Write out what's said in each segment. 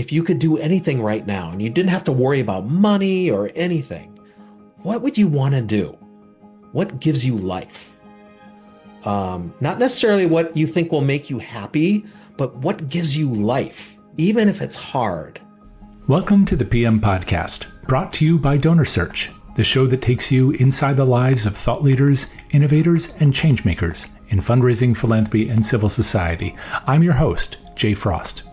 if you could do anything right now and you didn't have to worry about money or anything, what would you want to do? What gives you life? Not necessarily what you think will make you happy, but what gives you life, even if it's hard. Welcome to the PM Podcast, brought to you by DonorSearch, the show that takes you inside the lives of thought leaders, innovators, and changemakers in fundraising, philanthropy, and civil society. I'm your host, Jay Frost.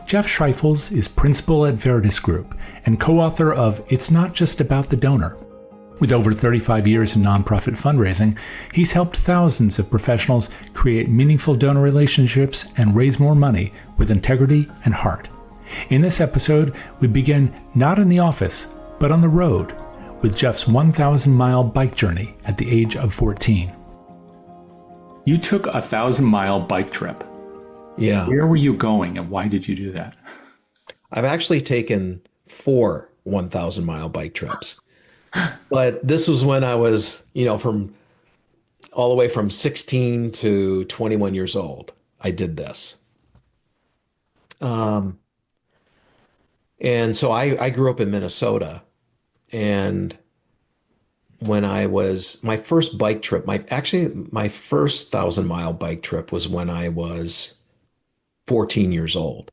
Jeff Schreifels is principal at Veritus Group and co-author of It's Not Just About the Donor. With over 35 years in nonprofit fundraising, he's helped thousands of professionals create meaningful donor relationships and raise more money with integrity and heart. In this episode, we begin not in the office, but on the road with Jeff's 1,000-mile bike journey at the age of 14. You took a 1,000-mile bike trip. Yeah. Where were you going and why did you do that? I've actually taken 4 1,000-mile bike trips. But this was when I was, from all the way from 16 to 21 years old. I did this. And so I grew up in Minnesota. And when I was, my first bike trip, my first 1,000-mile bike trip was when I was 14 years old.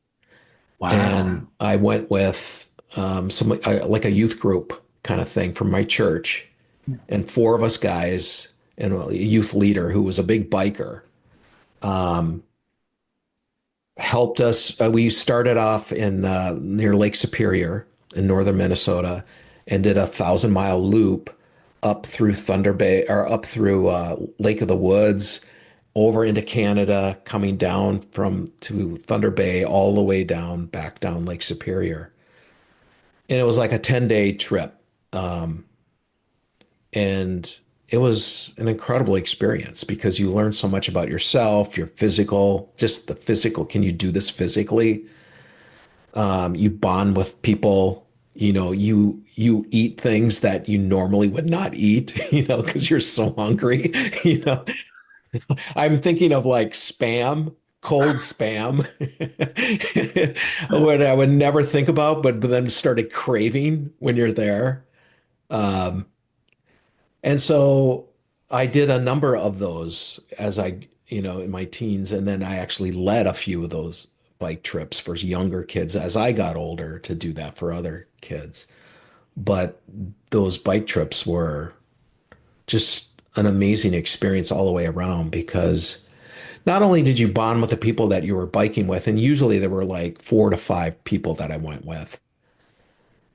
Wow. And I went with like a youth group kind of thing from my church, and 4 of us guys and a youth leader who was a big biker helped us. We started off in near Lake Superior in northern Minnesota and did a 1,000-mile loop up through Thunder Bay or up through Lake of the Woods, over into Canada, coming down to Thunder Bay, all the way back down Lake Superior. And it was like a 10-day trip. And it was an incredible experience because you learn so much about yourself, your physical, just the physical. Can you do this physically? You bond with people, you eat things that you normally would not eat, because you're so hungry, I'm thinking of like spam, cold spam, what I would never think about, but then started craving when you're there. And so I did a number of those as in my teens, and then I actually led a few of those bike trips for younger kids as I got older to do that for other kids. But those bike trips were just an amazing experience all the way around because not only did you bond with the people that you were biking with, and usually there were like 4 to 5 people that I went with,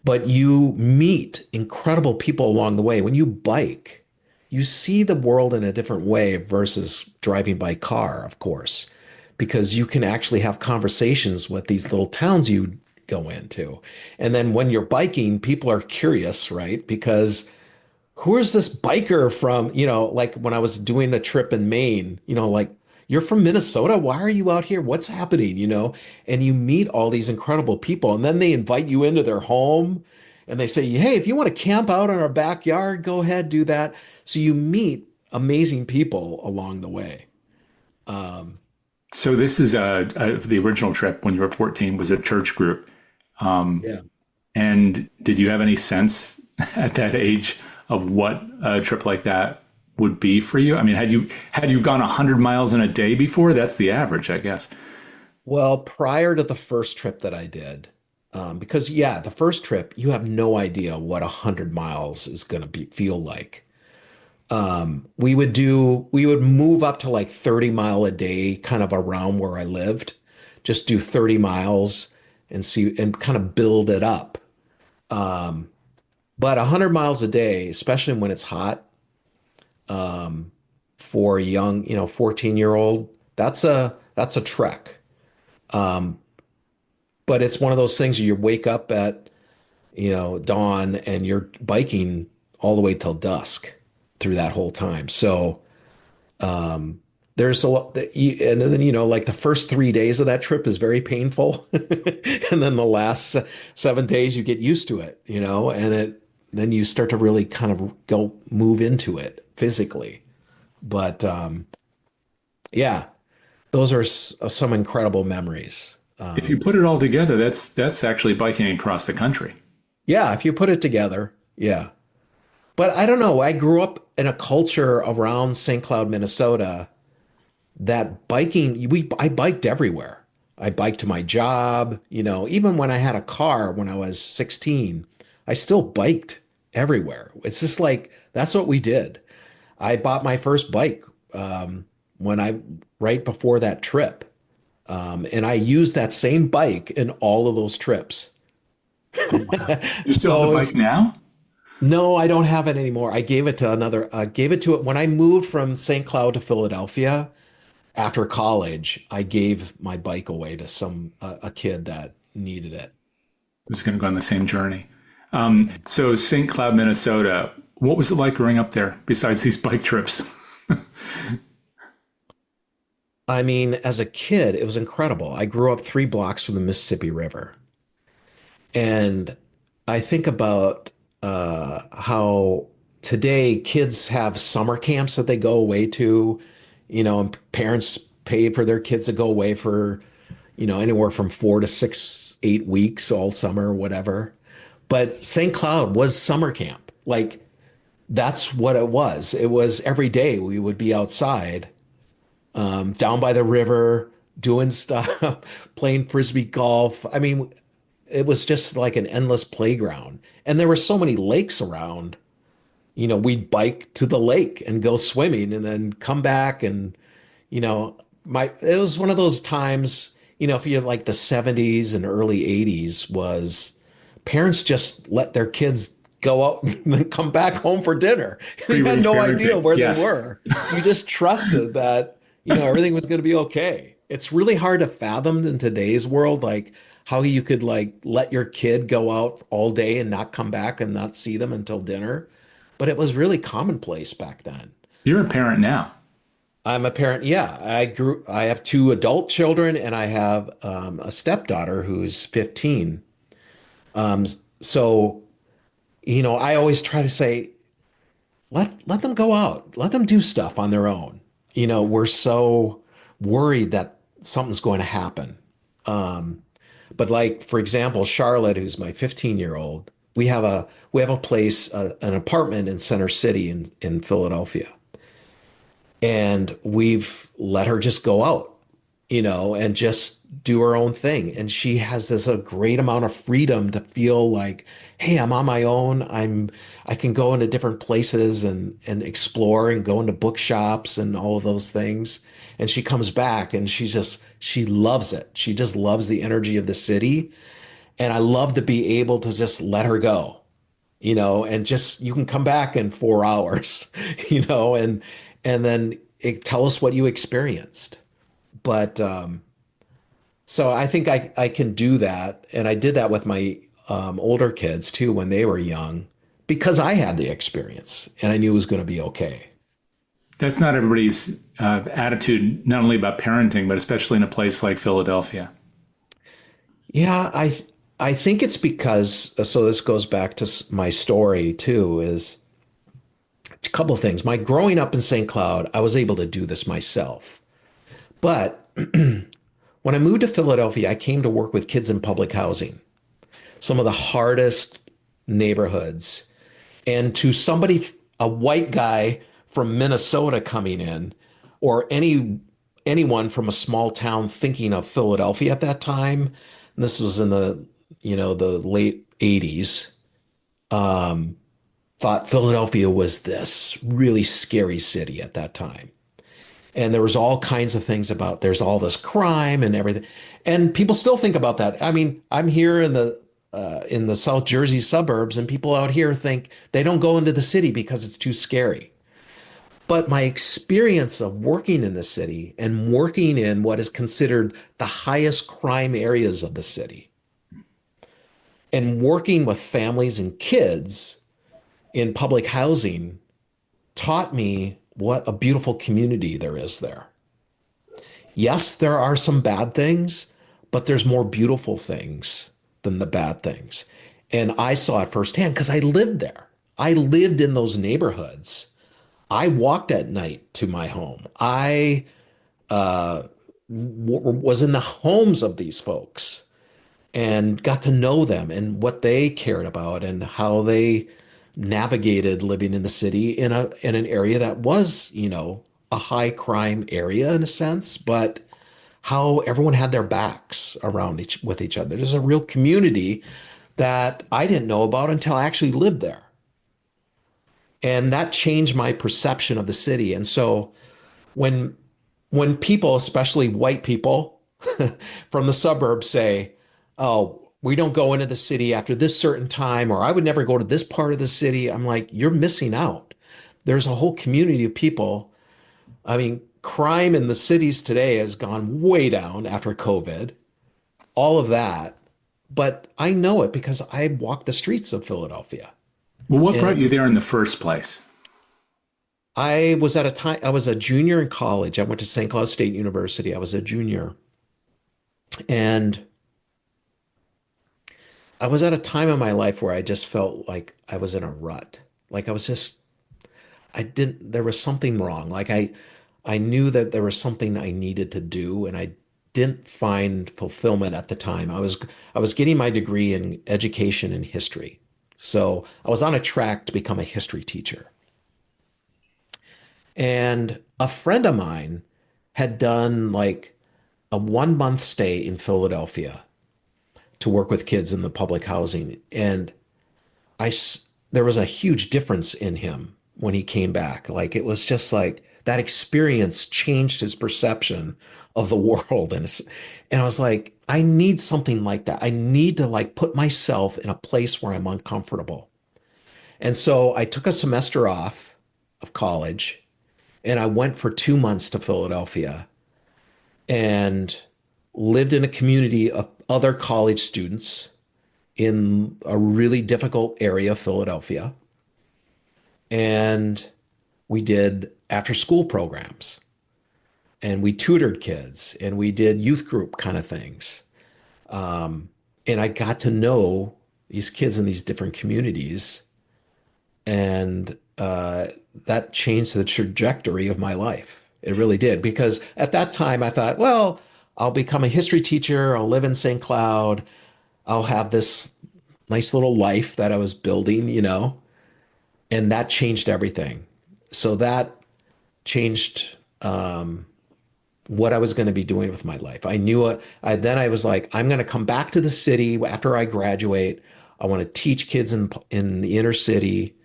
but you meet incredible people along the way. When you bike, you see the world in a different way versus driving by car, of course, because you can actually have conversations with these little towns you go into. And then when you're biking, people are curious, right? Because who is this biker from, like when I was doing a trip in Maine, like, you're from Minnesota. Why are you out here? What's happening? And you meet all these incredible people, and then they invite you into their home and they say, hey, if you want to camp out in our backyard, go ahead, do that. So you meet amazing people along the way. So this is the original trip when you were 14 was a church group. Yeah. And did you have any sense at that age of what a trip like that would be for you? I mean, had you gone 100 miles in a day before? That's the average, I guess. Well, prior to the first trip that I did, because the first trip, you have no idea what 100 miles is going to feel like. We would move up to like 30 mile a day, kind of around where I lived, just do 30 miles and kind of build it up. But 100 miles a day, especially when it's hot, for a young, 14-year-old, that's a trek. But it's one of those things you wake up at, dawn and you're biking all the way till dusk through that whole time. So, there's a lot and then, like the first 3 days of that trip is very painful. And then the last 7 days you get used to it, and then you start to really kind of move into it physically. But, those are some incredible memories. If you put it all together, that's actually biking across the country. Yeah, if you put it together, yeah. But I don't know. I grew up in a culture around St. Cloud, Minnesota that I biked everywhere. I biked to my job, even when I had a car when I was 16, I still biked everywhere. It's just like that's what we did. I bought my first bike when I right before that trip. And I used that same bike in all of those trips. Oh, wow. You still have the So bike it's now? no, I don't have it anymore. I gave it to gave it to it when I moved from St. Cloud to Philadelphia after college. I gave my bike away to a kid that needed it. Who's going to go on the same journey? So St. Cloud, Minnesota. What was it like growing up there besides these bike trips? I mean, as a kid, it was incredible. I grew up 3 blocks from the Mississippi River. And I think about how today kids have summer camps that they go away to, and parents pay for their kids to go away for, anywhere from 4 to 6, 8 weeks all summer, whatever. But St. Cloud was summer camp. Like that's what it was. It was every day we would be outside, down by the river, doing stuff, playing frisbee golf. I mean, it was just like an endless playground. And there were so many lakes around. We'd bike to the lake and go swimming and then come back and, my it was one of those times, if you like the 70s and early 80s was parents just let their kids go out and then come back home for dinner. You had Pre-range no idea parenting. where they Yes. were. You just trusted that, everything was going to be okay. It's really hard to fathom in today's world, like how you could like let your kid go out all day and not come back and not see them until dinner. But it was really commonplace back then. You're a parent now. I'm a parent. Yeah, I have 2 adult children and I have a stepdaughter who's 15. Um, so, I always try to say, let them go out, let them do stuff on their own. We're so worried that something's going to happen. But like, for example, Charlotte, who's my 15-year-old, we have a place, an apartment in Center City in Philadelphia. And we've let her just go out, and just do her own thing. And she has this a great amount of freedom to feel like, hey, I'm on my own. I can go into different places and explore and go into bookshops and all of those things. And she comes back and she loves it. She just loves the energy of the city. And I love to be able to just let her go, and just you can come back in 4 hours, and then tell us what you experienced. But so I think I can do that. And I did that with my older kids too when they were young because I had the experience and I knew it was going to be okay. That's not everybody's attitude, not only about parenting, but especially in a place like Philadelphia. Yeah, I think it's because so this goes back to my story too, is a couple of things. My growing up in St. Cloud, I was able to do this myself. But when I moved to Philadelphia, I came to work with kids in public housing, some of the hardest neighborhoods. And to somebody, a white guy from Minnesota coming in, or anyone from a small town thinking of Philadelphia at that time, and this was in the late 80s, thought Philadelphia was this really scary city at that time. And there was all kinds of things about there's all this crime and everything. And people still think about that. I mean, I'm here in the South Jersey suburbs, and people out here think they don't go into the city because it's too scary. But my experience of working in the city and working in what is considered the highest crime areas of the city and working with families and kids in public housing taught me what a beautiful community there is there. Yes, there are some bad things, but there's more beautiful things than the bad things. And I saw it firsthand because I lived there. I lived in those neighborhoods. I walked at night to my home. I was in the homes of these folks and got to know them and what they cared about and how they navigated living in the city in an area that was, a high crime area in a sense, but how everyone had their backs around each other. There's a real community that I didn't know about until I actually lived there. And that changed my perception of the city. And so when people, especially white people from the suburbs say, "Oh, we don't go into the city after this certain time," or "I would never go to this part of the city," I'm like, you're missing out. There's a whole community of people. I mean, crime in the cities today has gone way down after COVID, all of that. But I know it because I walk the streets of Philadelphia. Well, what brought you And there in the first place? I was a junior in college. I went to St. Cloud State University. I was a junior. And I was at a time in my life where I just felt like I was in a rut. Like there was something wrong. I knew that there was something I needed to do, and I didn't find fulfillment at the time. I was getting my degree in education and history. So I was on a track to become a history teacher. And a friend of mine had done like a 1 month stay in Philadelphia to work with kids in the public housing. And there was a huge difference in him when he came back. Like it was just like that experience changed his perception of the world. And I was like, I need something like that. I need to like put myself in a place where I'm uncomfortable. And so I took a semester off of college and I went for 2 months to Philadelphia and lived in a community of other college students in a really difficult area of Philadelphia. And we did after school programs and we tutored kids and we did youth group kind of things. And I got to know these kids in these different communities. And that changed the trajectory of my life. It really did. Because at that time I thought, well, I'll become a history teacher. I'll live in St. Cloud. I'll have this nice little life that I was building, and that changed everything. So that changed what I was going to be doing with my life. I knew then I was like, I'm going to come back to the city after I graduate. I want to teach kids in the inner city,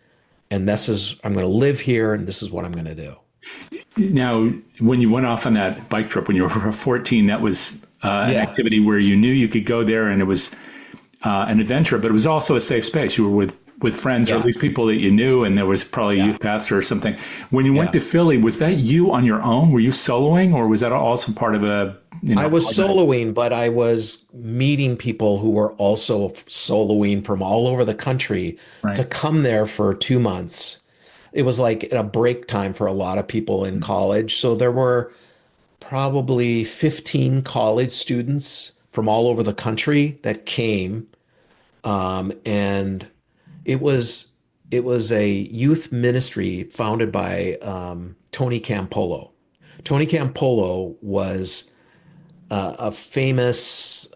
and I'm going to live here, and this is what I'm going to do. Now, when you went off on that bike trip when you were 14, that was an Yeah. activity where you knew you could go there and it was an adventure, but it was also a safe space. You were with friends or at Yeah. least people that you knew, and there was probably a Yeah. youth pastor or something. When you went Yeah. to Philly, was that you on your own? Were you soloing, or was that also part of I was soloing, but I was meeting people who were also soloing from all over the country right? to come there for 2 months. It was like a break time for a lot of people in college. So there were probably 15 college students from all over the country that came. And it was it was a youth ministry founded by Tony Campolo. Tony Campolo was a famous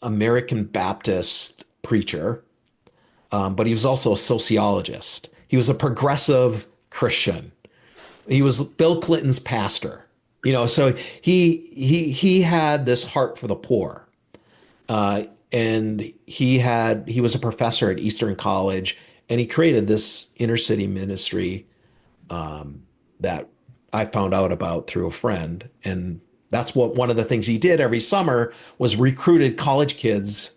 American Baptist preacher, but he was also a sociologist. He was a progressive Christian. He was Bill Clinton's pastor. So he had this heart for the poor. And he was a professor at Eastern College, and he created this inner city ministry that I found out about through a friend. And that's what one of the things he did every summer was recruited college kids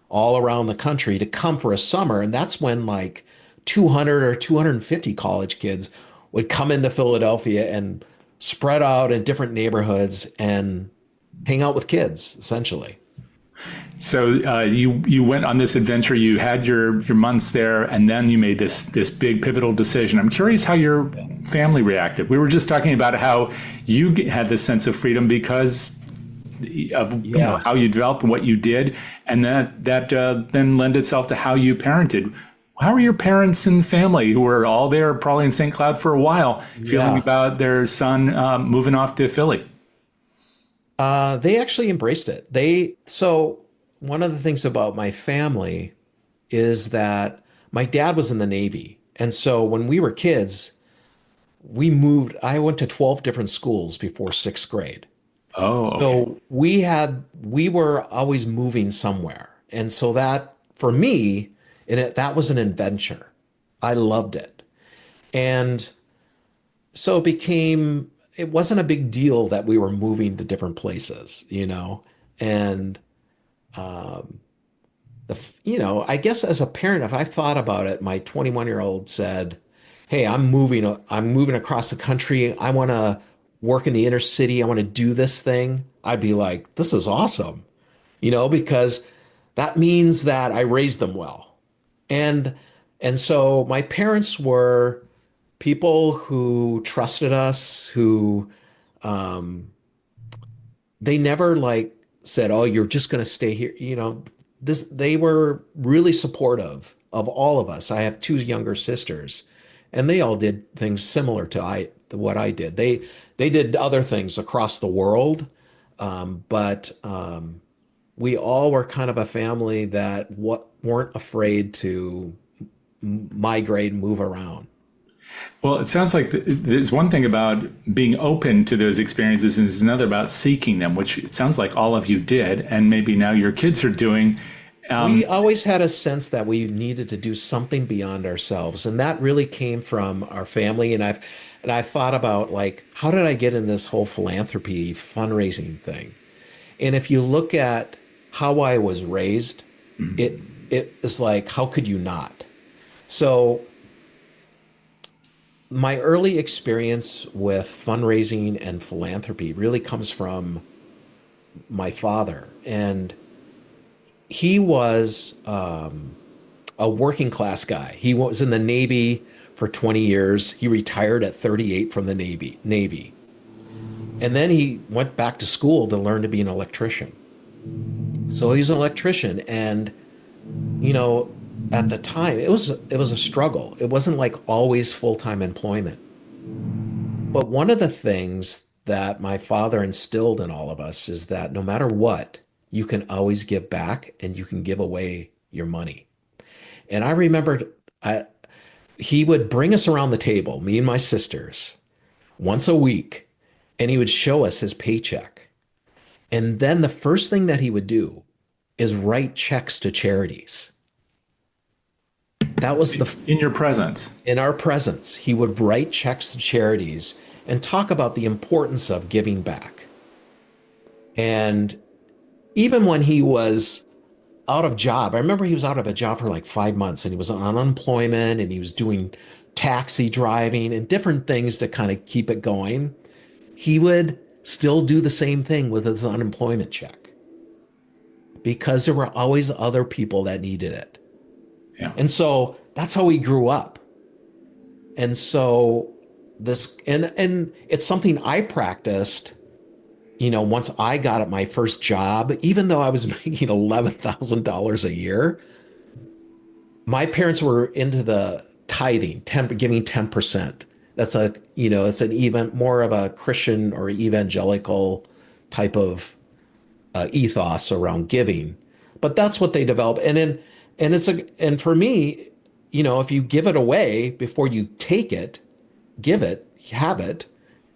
all around the country to come for a summer. And that's when like 200 or 250 college kids would come into Philadelphia and spread out in different neighborhoods and hang out with kids, essentially. So you went on this adventure. You had your months there, and then you made this big pivotal decision. I'm curious how your family reacted. We were just talking about how you had this sense of freedom because of how you developed and what you did, and that then lend itself to how you parented. How are your parents and family, who were all there probably in St. Cloud for a while, feeling about their son moving off to Philly? They actually embraced it. So one of the things about my family is that my dad was in the Navy. And so when we were kids, I went to 12 different schools before sixth grade. Oh, okay. So we were always moving somewhere. And so that for me, that was an adventure. I loved it. And so it wasn't a big deal that we were moving to different places, you know? And, I guess as a parent, if I thought about it, my 21-year-old said, "Hey, I'm moving across the country. I want to work in the inner city. I want to do this thing." I'd be like, "This is awesome." Because that means that I raised them well. And and so my parents were people who trusted us, who they never like said, "Oh, you're just going to stay here." They were really supportive of all of us. I have two younger sisters, and they all did things similar to what I did. They did other things across the world, but we all were kind of a family that weren't afraid to migrate and move around. Well, it sounds like there's one thing about being open to those experiences, and there's another about seeking them, which it sounds like all of you did, and maybe now your kids are doing. We Um, always had a sense that we needed to do something beyond ourselves, and that really came from our family. And I've thought about like, how did I get in this whole philanthropy fundraising thing? And if you look at how I was raised, it is like, how could you not? So my early experience with fundraising and philanthropy really comes from my father, and he was a working class guy. He was in the Navy for 20 years. He retired at 38 from the Navy. And then he went back to school to learn to be an electrician. So he was an electrician, and you know, at the time it was a struggle. It wasn't like always full-time employment. But one of the things that my father instilled in all of us is that no matter what, you can always give back and you can give away your money. And I remembered he would bring us around the table, me and my sisters, once a week, and he would show us his paycheck. And then the first thing that he would do is write checks to charities. That was in your presence. in our presence. He would write checks to charities and talk about the importance of giving back. And even when he was out of job, I remember he was out of a job for like 5 months and he was on unemployment and he was doing taxi driving and different things to kind of keep it going. He would still do the same thing with his unemployment check because there were always other people that needed it. Yeah. And so that's how he grew up. And so and it's something I practiced, once I got at my first job, even though I was making $11,000 a year, my parents were into the tithing, giving 10%. It's an even more of a Christian or evangelical type of ethos around giving. But that's what they develop. And for me, if you give it away before you take it, give it, have it,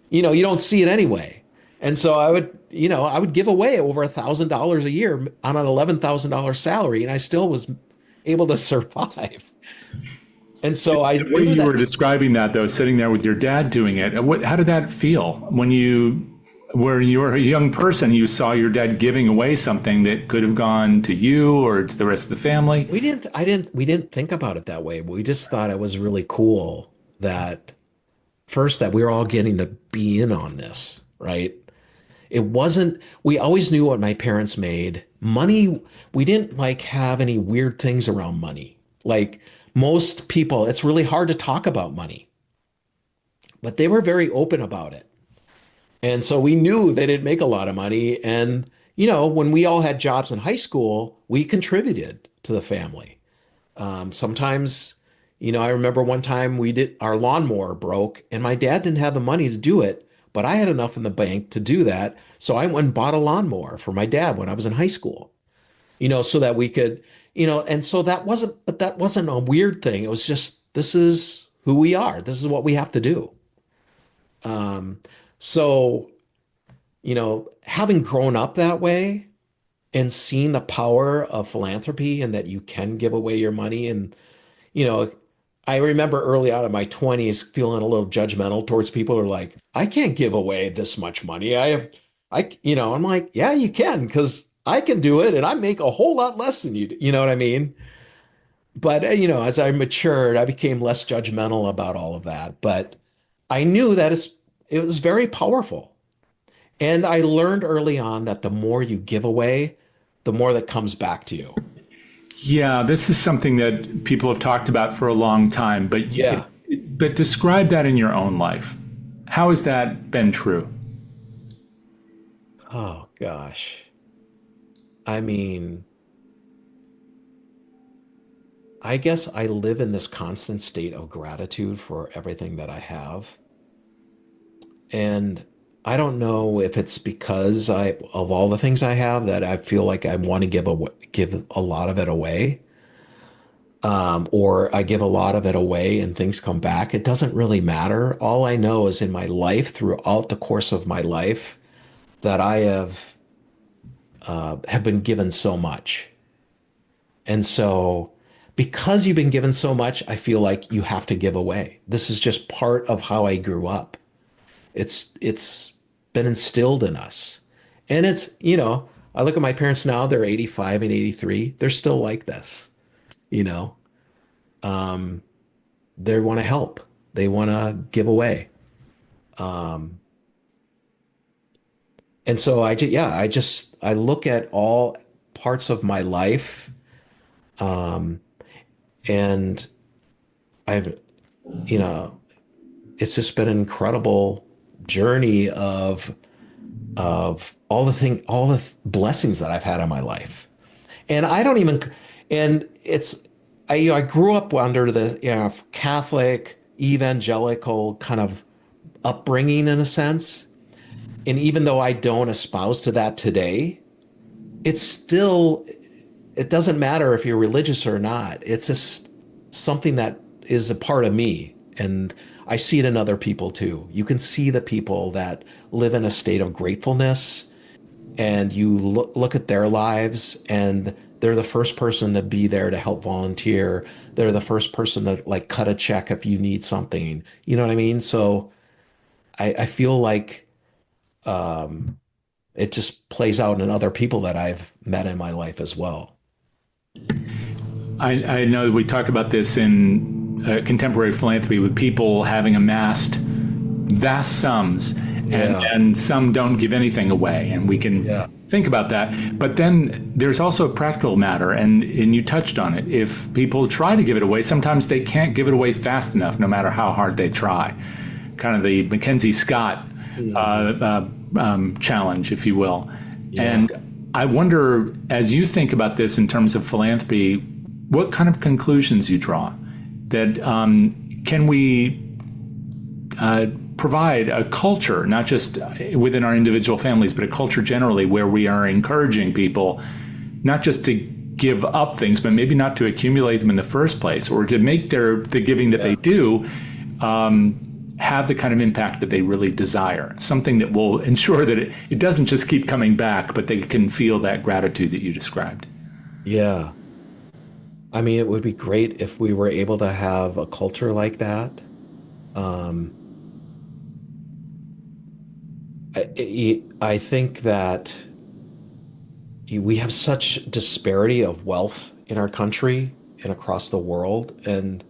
you don't see it anyway. And so I would give away over $1,000 a year on an $11,000 salary, and I still was able to survive. And so I The way knew you that were describing that, though, sitting there with your dad doing it, how did that feel when you were a young person, you saw your dad giving away something that could have gone to you or to the rest of the family? we didn't think about it that way. We just thought it was really cool that first that we were all getting to be in on this, right? It wasn't, we always knew what my parents made. Money, we didn't like have any weird things around money. Like most people, it's really hard to talk about money, but they were very open about it. And so we knew they didn't make a lot of money. And, when we all had jobs in high school, we contributed to the family. Sometimes, I remember one time our lawnmower broke and my dad didn't have the money to do it, but I had enough in the bank to do that. So I went and bought a lawnmower for my dad when I was in high school, so that we could, and so that wasn't a weird thing. It was just, this is who we are. This is what we have to do. Um, so, having grown up that way and seeing the power of philanthropy and that you can give away your money. And, you know, I remember early on in my 20s feeling a little judgmental towards people who are like, I can't give away this much money. I'm like, yeah, you can, because I can do it and I make a whole lot less than you do. You know what I mean? But, as I matured, I became less judgmental about all of that. But I knew that it was very powerful. And I learned early on that the more you give away, the more that comes back to you. Yeah, this is something that people have talked about for a long time, Yeah. but describe that in your own life. How has that been true? Oh gosh. I mean, I guess I live in this constant state of gratitude for everything that I have. And I don't know if it's because of all the things I have that I feel like I want to give a lot of it away. Or I give a lot of it away and things come back. It doesn't really matter. All I know is in my life, throughout the course of my life, that I have been given so much. And so because you've been given so much, I feel like you have to give away. This is just part of how I grew up. It's been instilled in us. And I look at my parents now, they're 85 and 83. They're still like this, you know. Um, they want to help. They want to give away. Um, and so I look at all parts of my life, um, and I've, you know, it's just been an incredible journey of all the blessings that I've had in my life. And I don't even, and I grew up under the, Catholic evangelical kind of upbringing in a sense. And even though I don't espouse to that today, it's still, it doesn't matter if you're religious or not. It's just something that is a part of me. And I see it in other people too. You can see the people that live in a state of gratefulness, and you look at their lives, and they're the first person to be there to help volunteer. They're the first person to like cut a check if you need something. You know what I mean? So I feel like it just plays out in other people that I've met in my life as well. I know that we talk about this in contemporary philanthropy with people having amassed vast sums, Yeah. and some don't give anything away, and we can Yeah. think about that. But then there's also a practical matter, and you touched on it. If people try to give it away, sometimes they can't give it away fast enough, no matter how hard they try. Kind of the Mackenzie Scott challenge, if you will. Yeah. And I wonder, as you think about this in terms of philanthropy, what kind of conclusions you draw? That can we provide a culture, not just within our individual families, but a culture generally where we are encouraging people not just to give up things, but maybe not to accumulate them in the first place, or to make the giving that they do have the kind of impact that they really desire, something that will ensure that it doesn't just keep coming back, but they can feel that gratitude that you described. Yeah. I mean, it would be great if we were able to have a culture like that. Um, I think that we have such disparity of wealth in our country and across the world, and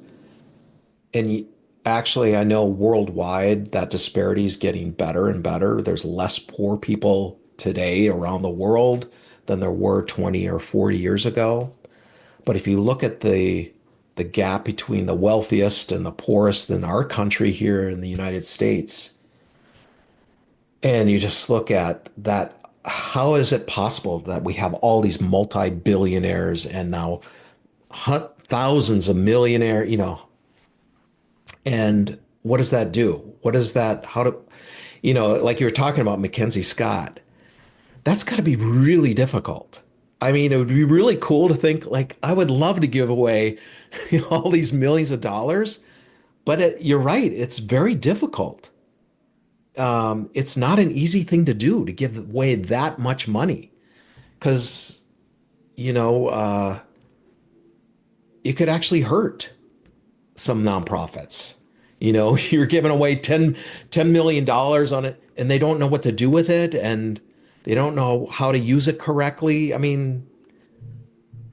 actually, I know worldwide that disparity is getting better and better. There's less poor people today around the world than there were 20 or 40 years ago. But if you look at the gap between the wealthiest and the poorest in our country here in the United States, and you just look at that, how is it possible that we have all these multi-billionaires and now thousands of millionaire, and what does that do? What does that, how do, like you were talking about Mackenzie Scott, that's got to be really difficult. I mean, it would be really cool to think like I would love to give away all these millions of dollars, but you're right, it's very difficult. It's not an easy thing to do to give away that much money because, you know, it could actually hurt some nonprofits. You're giving away $10 million on it and they don't know what to do with it and they don't know how to use it correctly. I mean,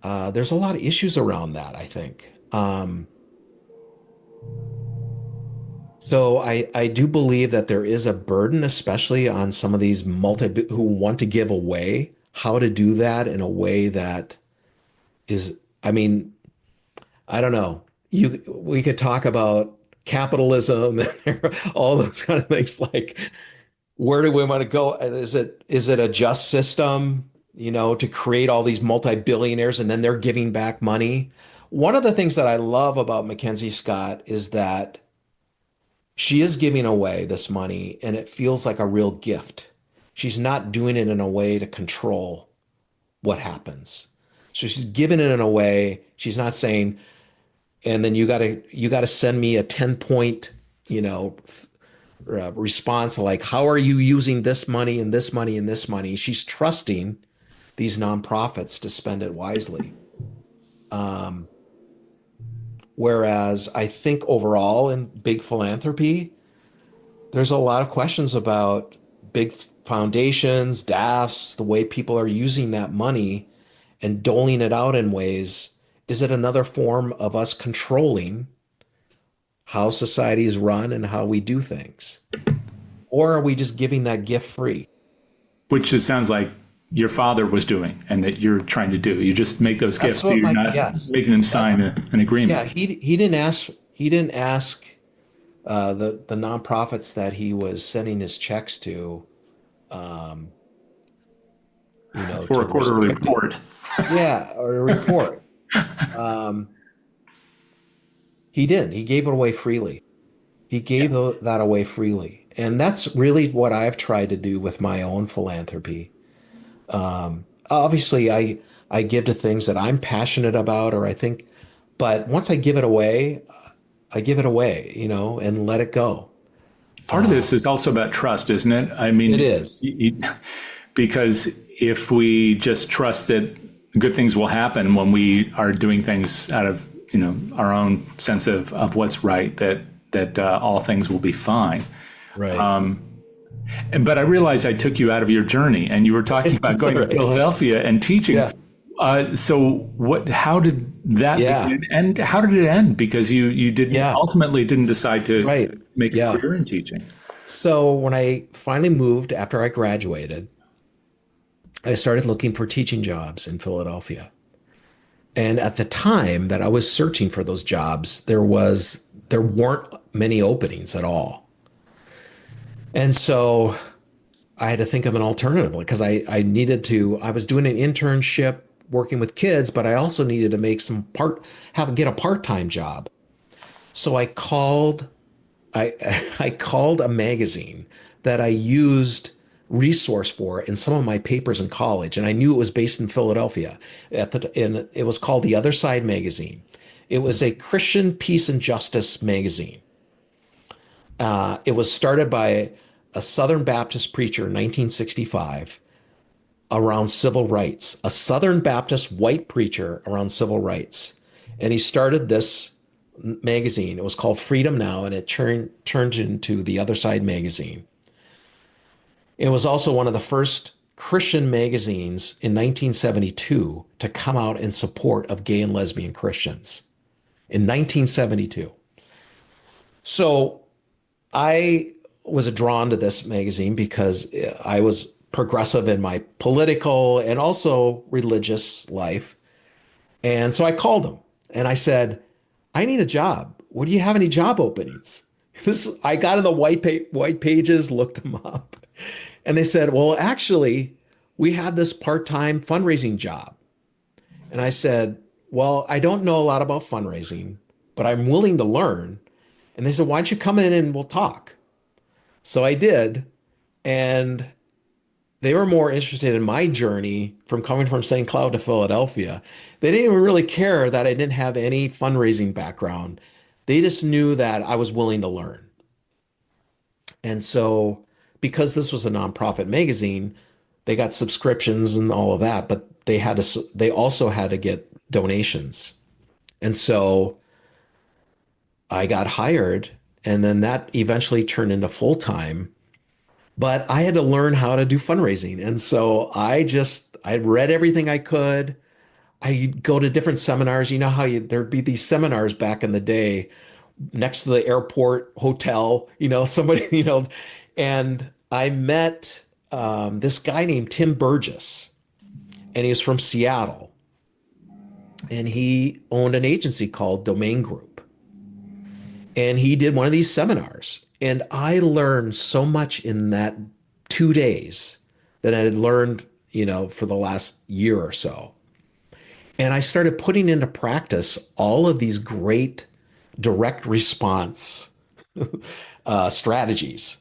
there's a lot of issues around that, I think. So I do believe that there is a burden, especially on some of these multi who want to give away, how to do that in a way that is, I mean, I don't know. We could talk about capitalism and all those kind of things. Like, where do we want to go? Is it a just system, to create all these multi-billionaires and then they're giving back money? One of the things that I love about Mackenzie Scott is that she is giving away this money and it feels like a real gift. She's not doing it in a way to control what happens. So she's giving it in a way, she's not saying, and then you gotta send me a 10-point, response like, how are you using this money and this money and this money? She's trusting these nonprofits to spend it wisely. Um, Whereas I think overall in big philanthropy, there's a lot of questions about big foundations, DAFs, the way people are using that money and doling it out in ways. Is it another form of us controlling how societies run and how we do things? Or are we just giving that gift free? Which it sounds like your father was doing and that you're trying to do. You just make those That's gifts, so what you're my, not yes. making them sign an Yeah, agreement. he didn't ask the nonprofits that he was sending his checks to, um, For to a quarterly restrict it. report. Yeah, or a report. Um, he didn't. He gave it away freely. He Yeah. gave that away freely, and that's really what I've tried to do with my own philanthropy. Obviously, I give to things that I'm passionate about, or I think, but once I give it away, I give it away, and let it go. Part of this is also about trust, isn't it? I It mean, is. because if we just trust that good things will happen when we are doing things out of our own sense of what's right, that all things will be fine. Right. But I realized I took you out of your journey, and you were talking about It's all going to right. Philadelphia and teaching. Yeah. So what? How did that Yeah. begin, and how did it end? Because you didn't Yeah. ultimately didn't decide to Right. make a Yeah. career in teaching. So when I finally moved after I graduated, I started looking for teaching jobs in Philadelphia. And at the time that I was searching for those jobs, there weren't many openings at all. And so I had to think of an alternative because I was doing an internship working with kids, but I also needed to make get a part-time job. So I I called a magazine that I used resource for in some of my papers in college, and I knew it was based in Philadelphia. And it was called The Other Side Magazine. It was a Christian peace and justice magazine. It was started by a Southern Baptist preacher in 1965 around civil rights, a Southern Baptist white preacher around civil rights. And he started this magazine. It was called Freedom Now, and it turned into The Other Side Magazine. It was also one of the first Christian magazines in 1972 to come out in support of gay and lesbian Christians in 1972. So I was drawn to this magazine because I was progressive in my political and also religious life. And so I called him and I said, I need a job. What do you have any job openings? I got in the white pages, looked them up, and they said, well, actually, we had this part-time fundraising job. And I said, well, I don't know a lot about fundraising, but I'm willing to learn. And they said, why don't you come in and we'll talk? So I did. And they were more interested in my journey from coming from St. Cloud to Philadelphia. They didn't even really care that I didn't have any fundraising background. They just knew that I was willing to learn. And so, because this was a nonprofit magazine, they got subscriptions and all of that, but they also had to get donations. And so I got hired, and then that eventually turned into full time. But I had to learn how to do fundraising. And so I read everything I could. I go to different seminars. You know how there'd be these seminars back in the day next to the airport hotel, somebody, and I met this guy named Tim Burgess, and he was from Seattle, and he owned an agency called Domain Group. And he did one of these seminars. And I learned so much in that 2 days that I had learned, for the last year or so. And I started putting into practice all of these great direct response strategies.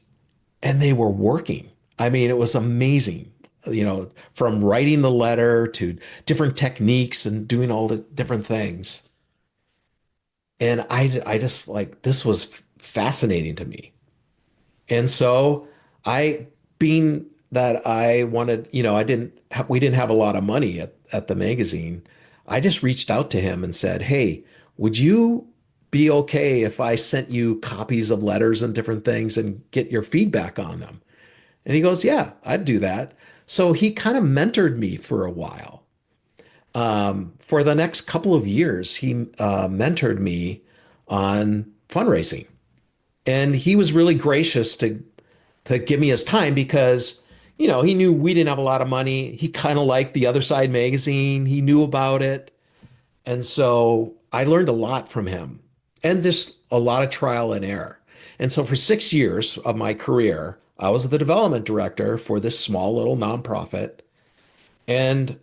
And they were working. I mean, it was amazing, from writing the letter to different techniques and doing all the different things. And I just like this was fascinating to me. And so I, being that I wanted, we didn't have a lot of money at the magazine. I just reached out to him and said, "Hey, would you be okay if I sent you copies of letters and different things and get your feedback on them?" And he goes, "Yeah, I'd do that." So he kind of mentored me for a while. For the next couple of years, he mentored me on fundraising. And he was really gracious to give me his time because, he knew we didn't have a lot of money. He kind of liked the Other Side magazine. He knew about it. And so I learned a lot from him and just a lot of trial and error. And so for 6 years of my career, I was the development director for this small little nonprofit. And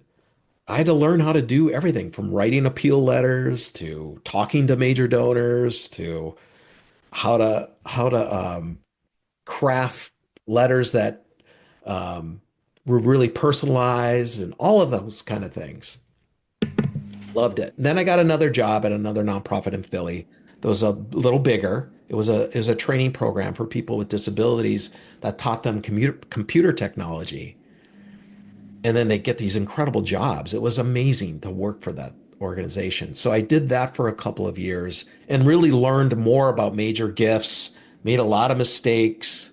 I had to learn how to do everything from writing appeal letters to talking to major donors to how to craft letters that were really personalized and all of those kind of things. Loved it. And then I got another job at another nonprofit in Philly that was a little bigger. It was a training program for people with disabilities that taught them computer technology. And then they get these incredible jobs. It was amazing to work for that organization. So I did that for a couple of years and really learned more about major gifts, made a lot of mistakes,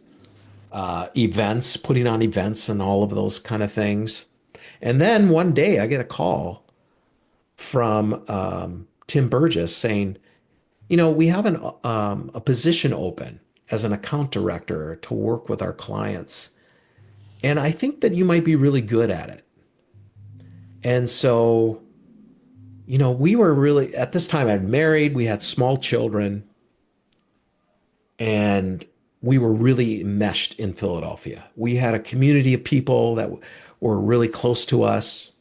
events, putting on events and all of those kind of things. And then one day I get a call from Tim Burgess saying, we have a position open as an account director to work with our clients. And I think that you might be really good at it. And so, we were really, at this time, I'd married, we had small children, and we were really meshed in Philadelphia. We had a community of people that were really close to us.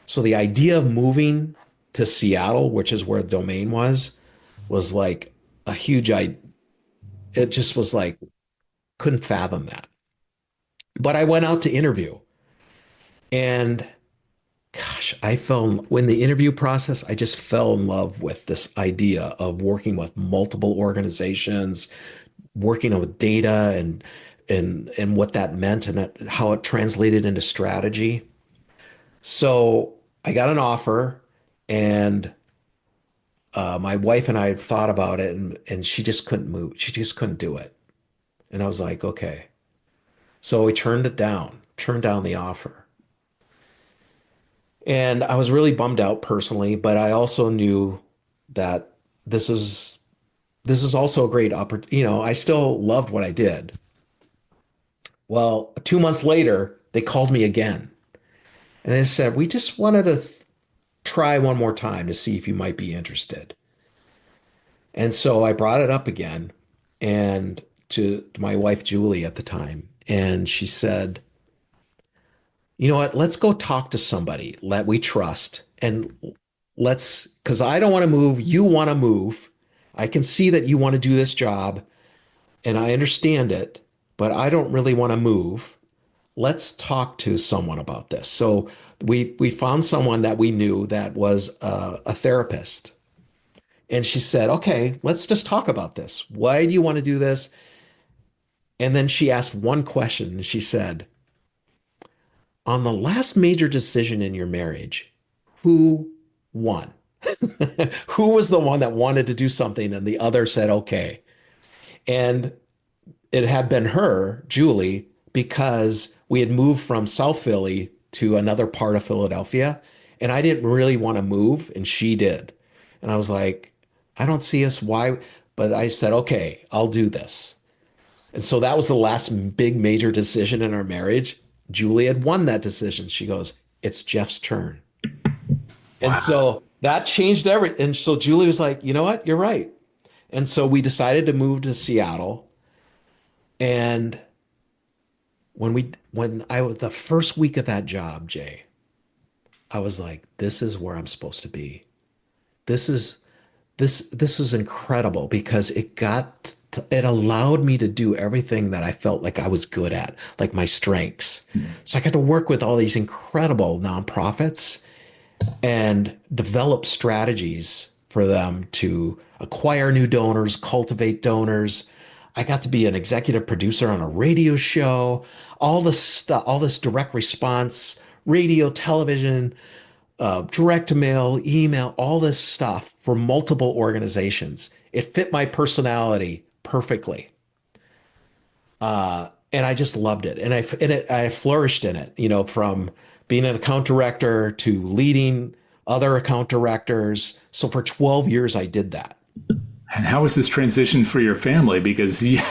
So the idea of moving to Seattle, which is where the domain was like a huge idea. It just was like, couldn't fathom that. But I went out to interview and gosh, when the interview process, I just fell in love with this idea of working with multiple organizations, working with data and what that meant and how it translated into strategy. So I got an offer and my wife and I thought about it and she just couldn't move. She just couldn't do it. And I was like, okay. So we turned down the offer. And I was really bummed out personally, but I also knew that this is also a great opportunity. I still loved what I did. Well, 2 months later, they called me again and they said, we just wanted to try one more time to see if you might be interested. And so I brought it up again and to my wife, Julie, at the time. And she said, you know what? Let's go talk to somebody that we trust and because I don't want to move. You want to move. I can see that you want to do this job and I understand it, but I don't really want to move. Let's talk to someone about this. So we found someone that we knew that was a therapist. And she said, okay, let's just talk about this. Why do you want to do this? And then she asked one question and she said, on the last major decision in your marriage, who won? Who was the one that wanted to do something and the other said, okay. And it had been her, Julie, because we had moved from South Philly to another part of Philadelphia. And I didn't really want to move, and she did. And I was like, I don't see us why. But I said, okay, I'll do this. And so that was the last big major decision in our marriage. Julie had won that decision. She goes, it's Jeff's turn. And Wow. so that changed everything. And so Julie was like, you know what? You're right. And so we decided to move to Seattle. And when I was the first week of that job, Jay, I was like, this is where I'm supposed to be. This is this is incredible because it allowed me to do everything that I felt like I was good at, like my strengths. So I got to work with all these incredible nonprofits and develop strategies for them to acquire new donors, cultivate donors. I got to be an executive producer on a radio show, all this stuff, all this direct response, radio, television, direct to mail, email, all this stuff for multiple organizations. It fit my personality perfectly. And I just loved it. I flourished in it, from being an account director to leading other account directors. So for 12 years, I did that. And how was this transition for your family? Because Yeah.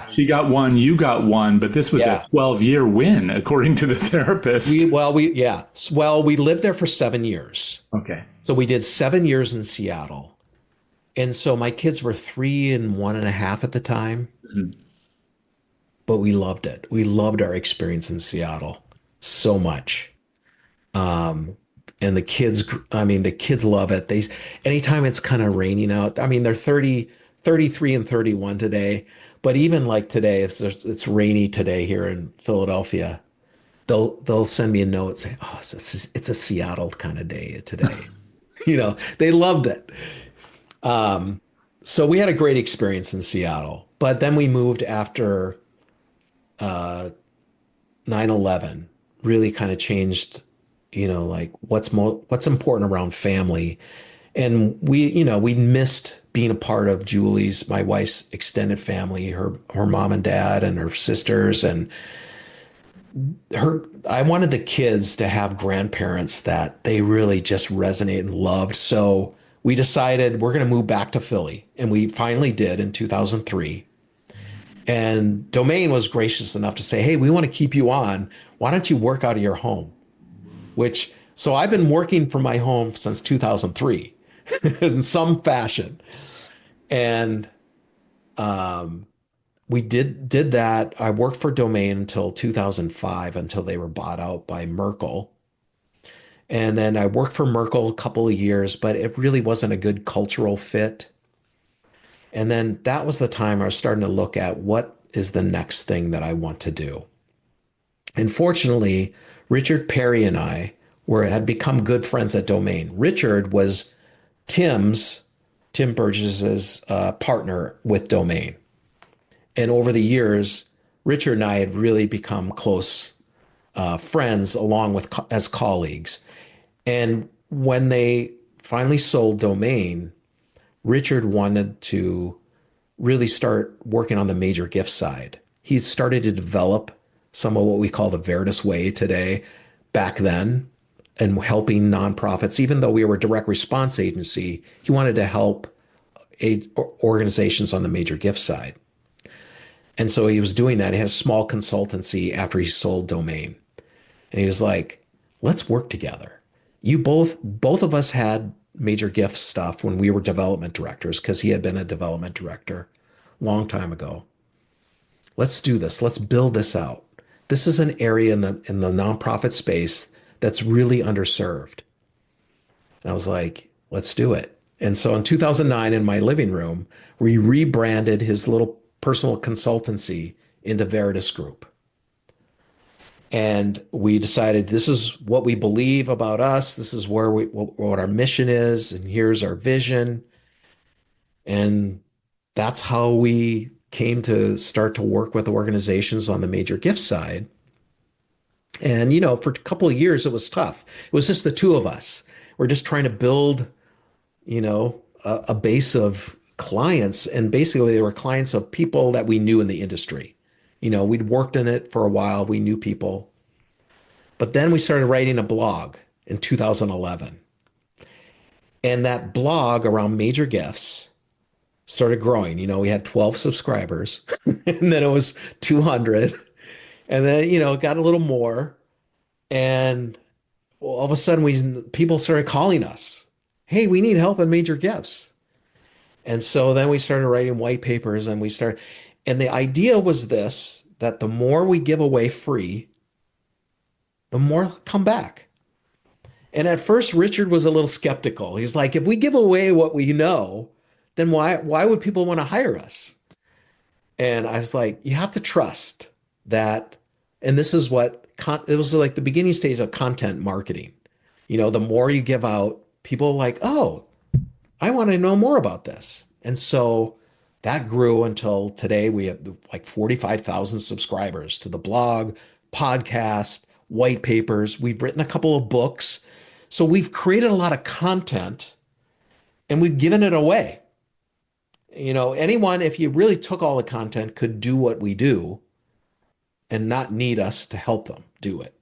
she got one, you got one, but this was a Yeah. 12-year win, according to the therapist. We lived there for 7 years. Okay. So we did 7 years in Seattle. And so my kids were 3 and 1.5 at the time, but we loved it. We loved our experience in Seattle so much. And the kids love it. Anytime it's kind of raining out, I mean, they're 30, 33 and 31 today, but even like today, if it's rainy today here in Philadelphia, they'll send me a note saying, "Oh, it's a Seattle kind of day today." They loved it. So we had a great experience in Seattle, but then we moved after 9/11. Really kind of changed, like what's important around family. And we missed being a part of my wife's extended family, her mom and dad and her sisters and I wanted the kids to have grandparents that they really just resonate and loved. So we decided we're going to move back to Philly. And we finally did in 2003. And Domain was gracious enough to say, hey, we want to keep you on. Why don't you work out of your home? So I've been working from my home since 2003 in some fashion. And we did that. I worked for Domain until 2005, until they were bought out by Merkle. And then I worked for Merkle a couple of years, but it really wasn't a good cultural fit. And then that was the time I was starting to look at what is the next thing that I want to do. And fortunately, Richard Perry and I had become good friends at Domain. Richard was Tim Burgess's partner with Domain. And over the years, Richard and I had really become close friends along with as colleagues. And when they finally sold Domain, Richard wanted to really start working on the major gift side. He started to develop some of what we call the Veritus way today, back then, and helping nonprofits. Even though we were a direct response agency, he wanted to help organizations on the major gift side. And so he was doing that. He had a small consultancy after he sold Domain. And he was like, let's work together. Both of us had major gift stuff when we were development directors because he had been a development director a long time ago. Let's do this. Let's build this out. This is an area in the nonprofit space that's really underserved. And I was like, let's do it. And so in 2009, in my living room, we rebranded his little personal consultancy into Veritus Group. And we decided this is what we believe about us. This is where what our mission is, and here's our vision. And that's how we came to start to work with organizations on the major gift side. And, for a couple of years, it was tough. It was just the two of us. We're just trying to build, a base of clients. And basically, they were clients of people that we knew in the industry. We'd worked in it for a while. We knew people. But then we started writing a blog in 2011. And that blog around major gifts started growing. We had 12 subscribers, and then it was 200. And then, it got a little more. And all of a sudden, people started calling us. Hey, we need help in major gifts. And so then we started writing white papers, and the idea was this, that the more we give away free, the more come back. And at first, Richard was a little skeptical. He's like, if we give away what we know, then why would people want to hire us? And I was like, you have to trust that. And this is it was like the beginning stage of content marketing. The more you give out, people are like, oh, I want to know more about this. And so that grew until today. We have like 45,000 subscribers to the blog, podcast, white papers. We've written a couple of books. So we've created a lot of content and we've given it away. Anyone, if you really took all the content, could do what we do and not need us to help them do it.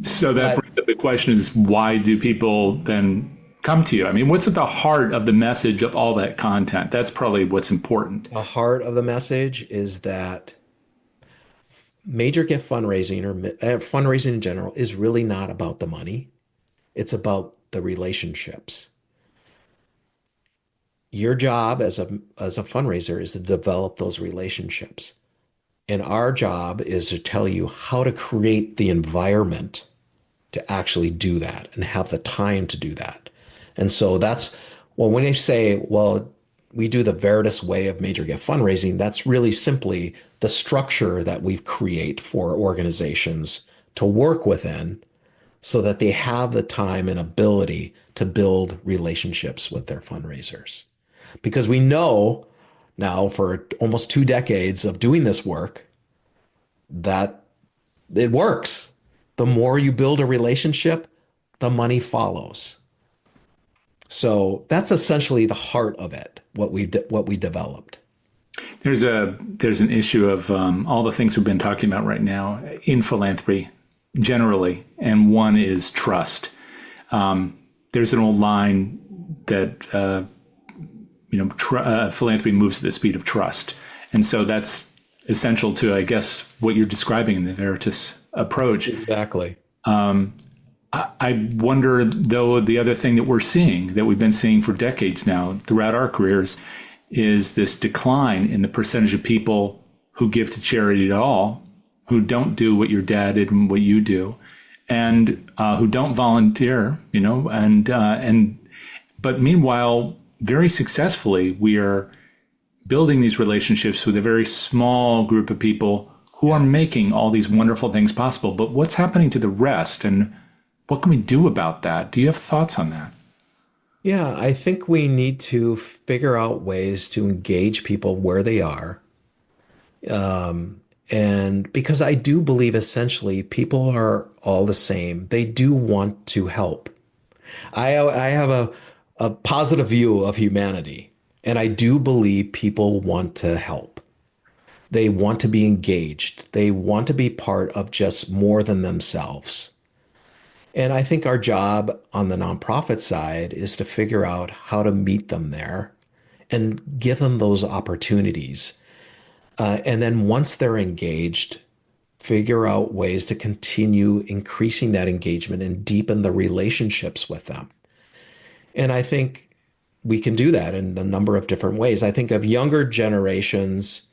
So that brings up the question is, why do people then come to you? I mean, what's at the heart of the message of all that content? That's probably what's important. The heart of the message is that major gift fundraising or fundraising in general is really not about the money. It's about the relationships. Your job as a fundraiser is to develop those relationships. And our job is to tell you how to create the environment to actually do that and have the time to do that. And so when they say, well, we do the Veritus way of major gift fundraising, that's really simply the structure that we create for organizations to work within so that they have the time and ability to build relationships with their fundraisers. Because we know now for almost 2 decades of doing this work that it works. The more you build a relationship, the money follows. So that's essentially the heart of it, what we developed. There's an issue of all the things we've been talking about right now in philanthropy generally, and one is trust. There's an old line that philanthropy moves at the speed of trust, and so that's essential to, I guess, what you're describing in the Veritus approach. Exactly. I wonder, though, the other thing that we've been seeing for decades now throughout our careers, is this decline in the percentage of people who give to charity at all, who don't do what your dad did and what you do, and who don't volunteer, but meanwhile, very successfully, we are building these relationships with a very small group of people who are making all these wonderful things possible. But what's happening to the rest, and what can we do about that? Do you have thoughts on that? Yeah, I think we need to figure out ways to engage people where they are. And because I do believe essentially people are all the same. They do want to help. I have a positive view of humanity, and I do believe people want to help. They want to be engaged. They want to be part of just more than themselves. And I think our job on the nonprofit side is to figure out how to meet them there and give them those opportunities. And then once they're engaged, figure out ways to continue increasing that engagement and deepen the relationships with them. And I think we can do that in a number of different ways. I think of younger generations,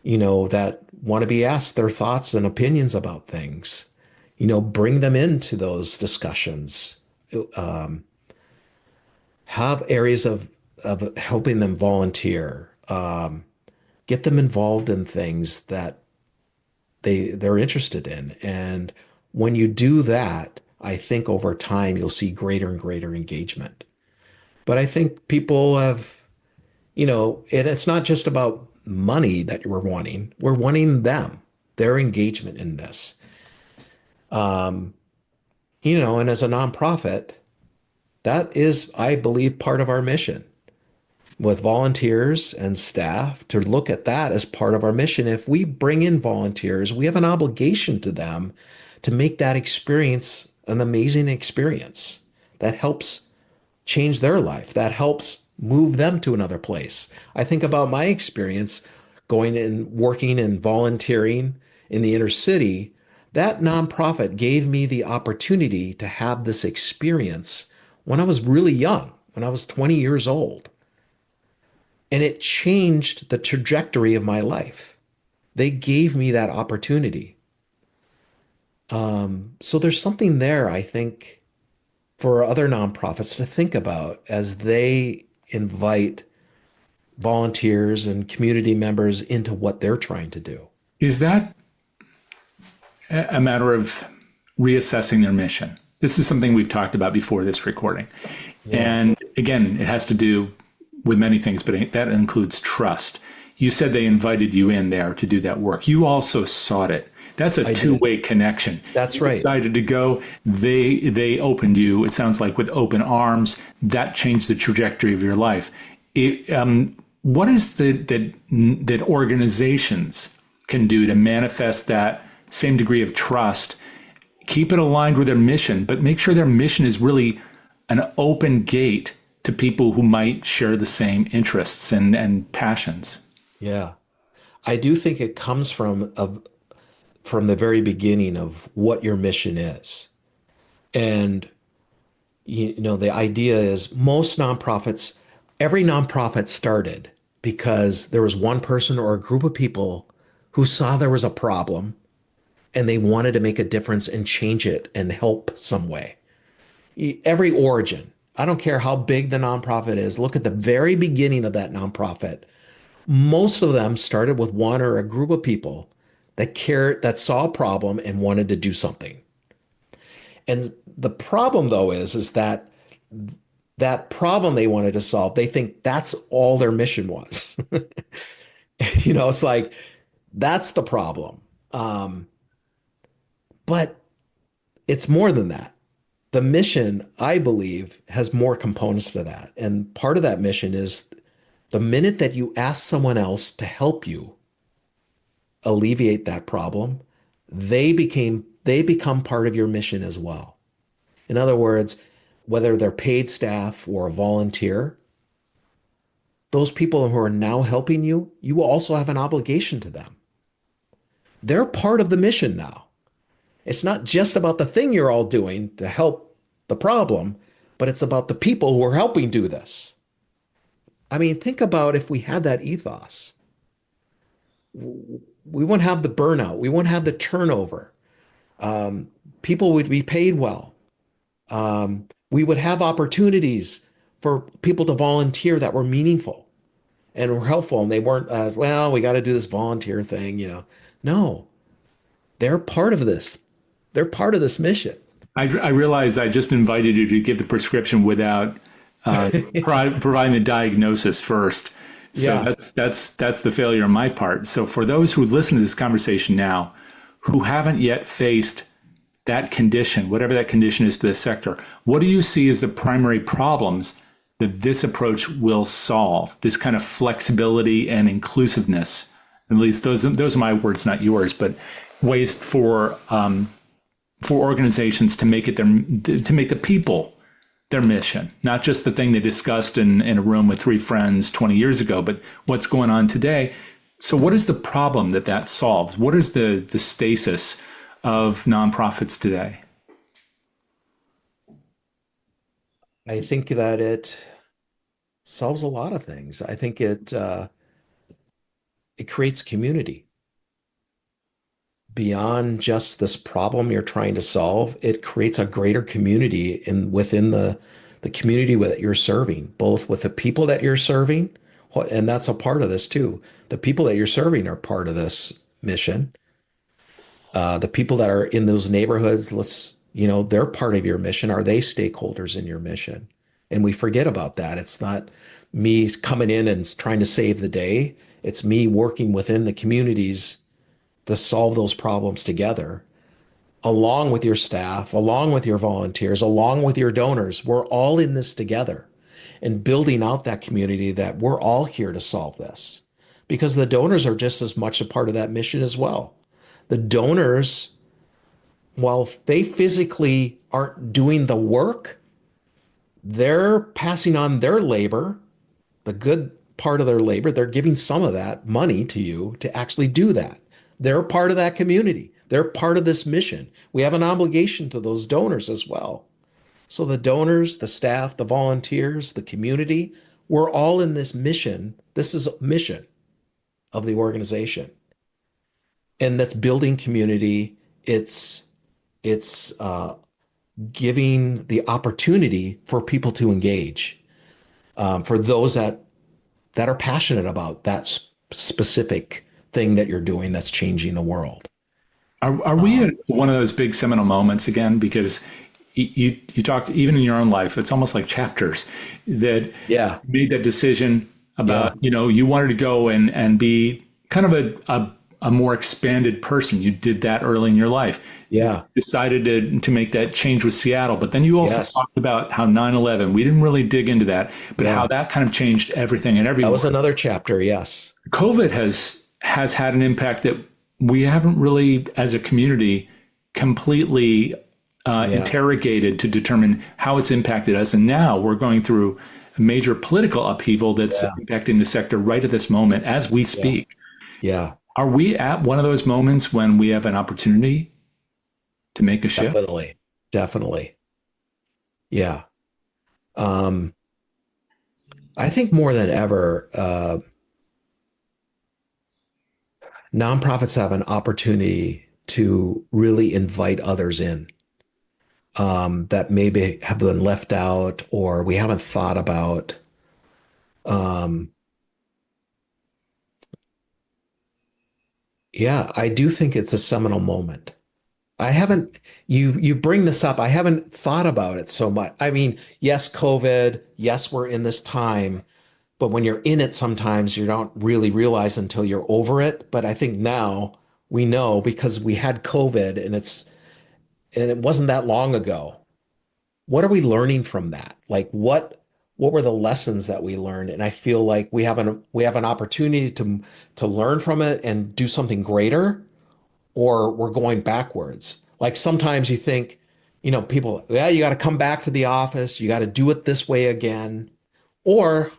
that want to be asked their thoughts and opinions about things. Bring them into those discussions. Have areas of helping them volunteer. get them involved in things that they're interested in. And when you do that, I think over time you'll see greater and greater engagement. But I think people have, and it's not just about money that we're wanting. We're wanting them, their engagement in this. Um, and as a nonprofit, that is, I believe, part of our mission with volunteers and staff to look at that as part of our mission. If we bring in volunteers, we have an obligation to them to make that experience an amazing experience that helps change their life, that helps move them to another place. I think about my experience going and working and volunteering in the inner city. That nonprofit gave me the opportunity to have this experience when I was really young, when I was 20 years old. And it changed the trajectory of my life. They gave me that opportunity. So there's something there, I think, for other nonprofits to think about as they invite volunteers and community members into what they're trying to do. Is that a matter of reassessing their mission? This is something we've talked about before this recording. Yeah. And again, it has to do with many things, but that includes trust. You said they invited you in there to do that work. You also sought it. That's a two-way connection. That's right. You decided to go. They opened you, it sounds like, with open arms. That changed the trajectory of your life. What is that organizations can do to manifest that same degree of trust, keep it aligned with their mission, but make sure their mission is really an open gate to people who might share the same interests and passions? Yeah. I do think it comes from the very beginning of what your mission is. And the idea is every nonprofit started because there was one person or a group of people who saw there was a problem and they wanted to make a difference and change it and help some way. Every origin, I don't care how big the nonprofit is, look at the very beginning of that nonprofit. Most of them started with one or a group of people that saw a problem and wanted to do something. And the problem though is that problem they wanted to solve, they think that's all their mission was. It's like that's the problem. But it's more than that. The mission, I believe, has more components to that. And part of that mission is the minute that you ask someone else to help you alleviate that problem, they become part of your mission as well. In other words, whether they're paid staff or a volunteer, those people who are now helping you, you will also have an obligation to them. They're part of the mission now. It's not just about the thing you're all doing to help the problem, but it's about the people who are helping do this. I mean, think about if we had that ethos. We wouldn't have the burnout. We wouldn't have the turnover. People would be paid well. We would have opportunities for people to volunteer that were meaningful and were helpful. And they weren't as, well, we got to do this volunteer thing. No, they're part of this. They're part of this mission. I realize I just invited you to give the prescription without providing the diagnosis first. So Yeah. that's the failure on my part. So for those who listen to this conversation now, who haven't yet faced that condition, whatever that condition is to the sector, what do you see as the primary problems that this approach will solve? This kind of flexibility and inclusiveness. At least those are my words, not yours, but ways for organizations to make the people their mission, not just the thing they discussed in a room with three friends 20 years ago, but what's going on today. So what is the problem that solves? What is the stasis of nonprofits today? I think that it solves a lot of things. I think it creates community. Beyond just this problem you're trying to solve, it creates a greater community within the community that you're serving, both with the people that you're serving, And that's a part of this too. The people that you're serving are part of this mission. The people that are in those neighborhoods, they're part of your mission. Are they stakeholders in your mission? And we forget about that. It's not me coming in and trying to save the day. It's me working within the communities to solve those problems together, along with your staff, along with your volunteers, along with your donors. We're all in this together and building out that community that we're all here to solve this because the donors are just as much a part of that mission as well. The donors, while they physically aren't doing the work, they're passing on their labor, the good part of their labor. They're giving some of that money to you to actually do that. They're part of that community. They're part of this mission. We have an obligation to those donors as well. So the donors, the staff, the volunteers, the community, we're all in this mission. This is a mission of the organization. And that's building community. It's giving the opportunity for people to engage, for those that are passionate about that specific thing that you're doing that's changing the world. Are we at one of those big seminal moments again? Because you talked even in your own life, it's almost like chapters that Yeah, made that decision yeah, about, you wanted to go and be kind of a more expanded person. You did that early in your life. yeah, Decided to make that change with Seattle. But then you also yes, talked about how 9/11, we didn't really dig into that, but how yeah. that kind of changed everything and That was everyone. another chapter. Yes. COVID has had an impact that we haven't really, as a community, completely Yeah, interrogated to determine how it's impacted us. And now we're going through a major political upheaval that's yeah, impacting the sector right at this moment as we yeah, speak. yeah. Are we at one of those moments when we have an opportunity to make a shift? Definitely, definitely. Yeah. Um, I think more than ever, nonprofits have an opportunity to really invite others in, that maybe have been left out or we haven't thought about. Um, yeah, I do think it's a seminal moment. I haven't, you bring this up. I haven't thought about it so much. I mean, yes, COVID, yes, we're in this time, but when you're in it, sometimes you don't really realize until you're over it. But I think now we know because we had COVID and it wasn't that long ago. What are we learning from that? Like what were the lessons that we learned? And I feel like we have an opportunity to learn from it and do something greater, or we're going backwards. Like sometimes you think, people, yeah, you got to come back to the office, you got to do it this way again, or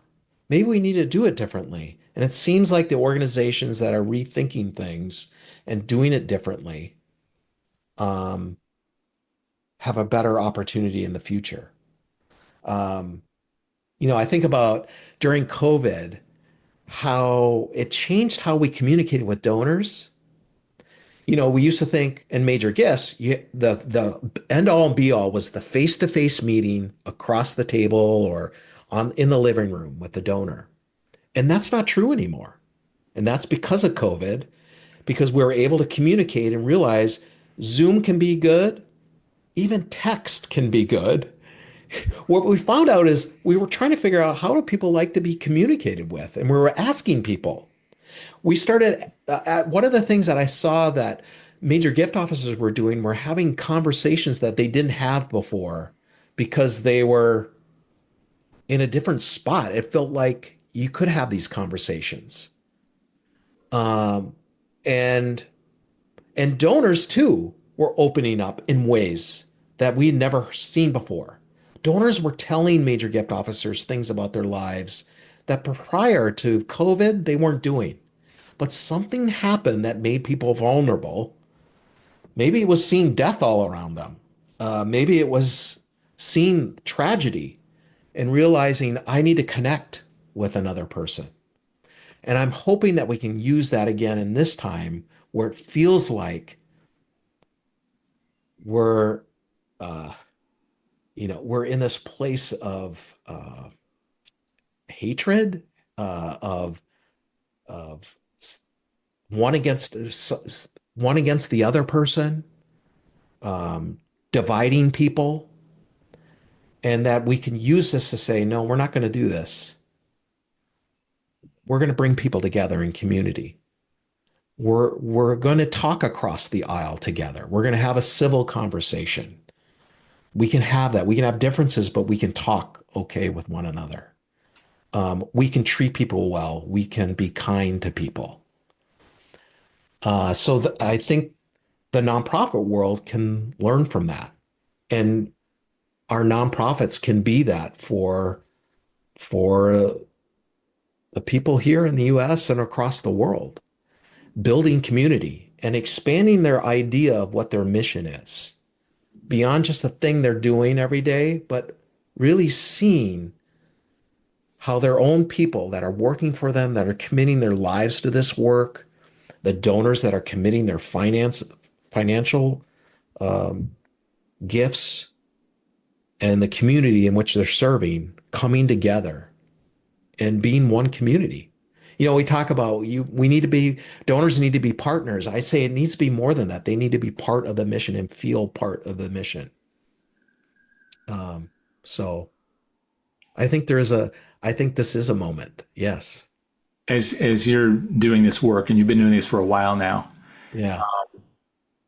maybe we need to do it differently. And it seems like the organizations that are rethinking things and doing it differently, um, have a better opportunity in the future. Um, I think about during COVID, how it changed how we communicated with donors. We used to think in major gifts, the end all and be all was the face-to-face meeting across the table or in the living room with the donor. And that's not true anymore. And that's because of COVID, because we were able to communicate and realize Zoom can be good, even text can be good. What we found out is we were trying to figure out how do people like to be communicated with, and we were asking people. We started at one of the things that I saw that major gift officers were doing were having conversations that they didn't have before because they were in a different spot. It felt like you could have these conversations. Um, and and donors too were opening up in ways that we'd never seen before. Donors were telling major gift officers things about their lives that prior to COVID they weren't doing. But something happened that made people vulnerable. Maybe it was seeing death all around them. Maybe it was seeing tragedy and realizing I need to connect with another person. And I'm hoping that we can use that again in this time where it feels like we're, uh, we're in this place of hatred, of of one against one against the other person, um, dividing people, and that we can use this to say, no, we're not going to do this. We're going to bring people together in community. We're going to talk across the aisle together. We're going to have a civil conversation. We can have that. We can have differences, but we can talk okay with one another. We can treat people well. We can be kind to people. I think the nonprofit world can learn from that, and our nonprofits can be that for the people here in the U.S. and across the world, building community and expanding their idea of what their mission is beyond just the thing they're doing every day, but really seeing how their own people that are working for them, that are committing their lives to this work, the donors that are committing their financial um, gifts, and the community in which they're serving coming together and being one community. We talk about we need to be donors need to be partners. I say it needs to be more than that. They need to be part of the mission and feel part of the mission. Um, so I think this is a moment. Yes. As you're doing this work, and you've been doing this for a while now, Yeah.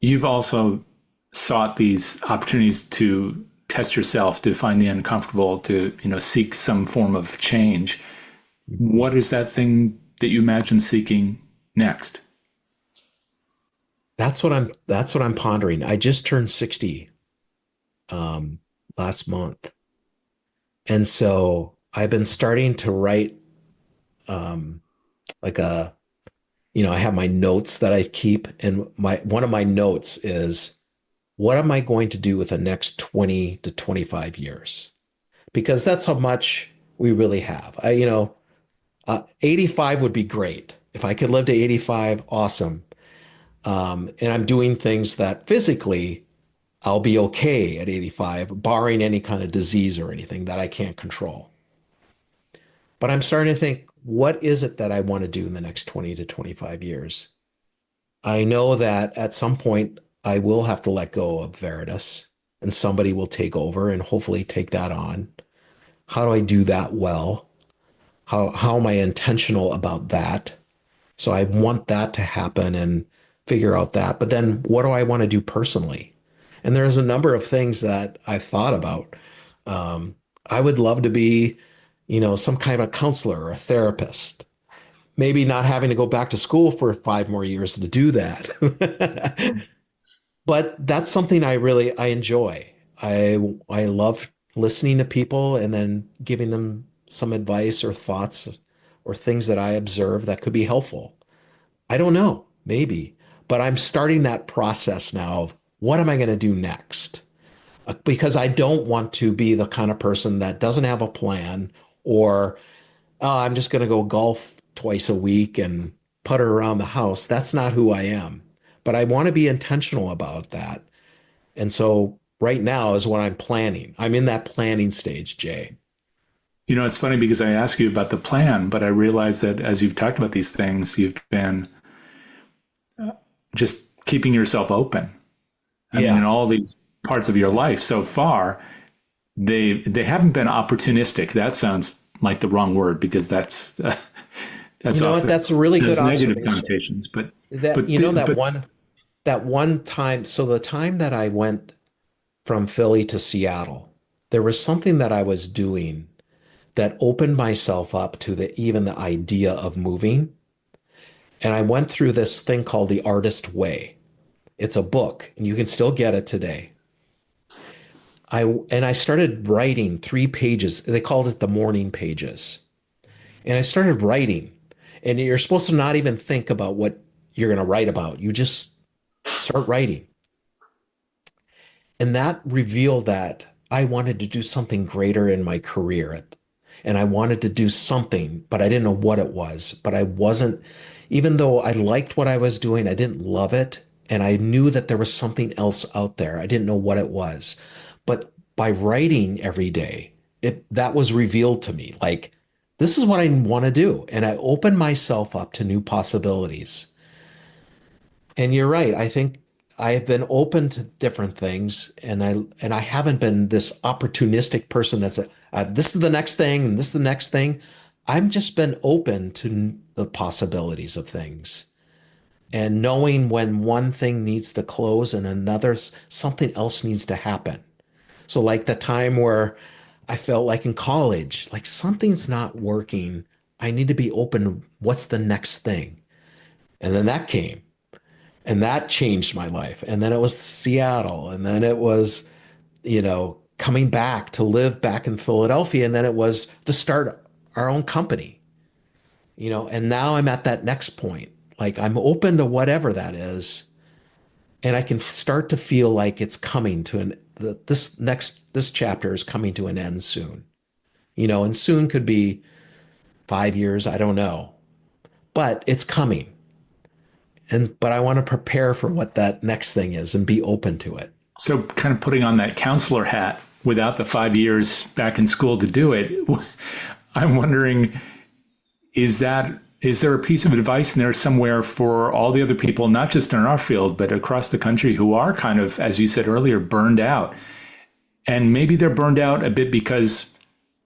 you've also sought these opportunities to test yourself, to find the uncomfortable, to seek some form of change. What is that thing that you imagine seeking next? That's what I'm pondering. I just turned 60 um last month. And so I've been starting to write um like a I have my notes that I keep, and my one of my notes is, what am I going to do with the next 20 to 25 years? Because that's how much we really have. 85 would be great. If I could live to 85, awesome. And I'm doing things that physically I'll be okay at 85, barring any kind of disease or anything that I can't control. But I'm starting to think, what is it that I want to do in the next 20 to 25 years? I know that at some point I will have to let go of Veritas and somebody will take over and hopefully take that on. How do I do that well? How am I intentional about that? So I want that to happen and figure out that. But then what do I want to do personally? And there's a number of things that I've thought about. I would love to be, some kind of a counselor or a therapist. Maybe not having to go back to school for 5 more years to do that. But that's something I enjoy. I love listening to people and then giving them some advice or thoughts or things that I observe that could be helpful. I don't know, maybe, but I'm starting that process now of what am I going to do next? Because I don't want to be the kind of person that doesn't have a plan, or oh, I'm just going to go golf twice a week and putter around the house. That's not who I am. But I want to be intentional about that. And so right now is what I'm planning. I'm in that planning stage, Jay. It's funny because I asked you about the plan, but I realized that as you've talked about these things, you've been just keeping yourself open. I mean, in Yeah. all these parts of your life so far, they haven't been opportunistic. That sounds like the wrong word because You that's know what? often That's a really good has negative observation. connotations. But That but you know the, that but one time, so the time that I went from Philly to Seattle, there was something that I was doing that opened myself up to the idea of moving. And I went through this thing called The Artist Way. It's a book, and you can still get it today. I started writing 3 pages. They called it the morning pages. And I started writing. And you're supposed to not even think about what you're going to write about. You just start writing. And that revealed that I wanted to do something greater in my career. And I wanted to do something, but I didn't know what it was. But I wasn't, even though I liked what I was doing, I didn't love it. And I knew that there was something else out there. I didn't know what it was. But by writing every day, that was revealed to me. Like, this is what I want to do. And I open myself up to new possibilities. And you're right. I think I have been open to different things, and I haven't been this opportunistic person that's this is the next thing and this is the next thing. I've just been open to the possibilities of things and knowing when one thing needs to close and another something else needs to happen. So like the time where I felt like in college, like something's not working. I need to be open. What's the next thing? And then that came. And that changed my life. And then it was Seattle. And then it was, coming back to live back in Philadelphia. And then it was to start our own company, and now I'm at that next point. Like I'm open to whatever that is. And I can start to feel like it's coming to this chapter is coming to an end soon, and soon could be 5 years. I don't know, but it's coming. But I want to prepare for what that next thing is and be open to it. So kind of putting on that counselor hat without the 5 years back in school to do it, I'm wondering, is there a piece of advice in there somewhere for all the other people, not just in our field, but across the country who are kind of, as you said earlier, burned out? And maybe they're burned out a bit because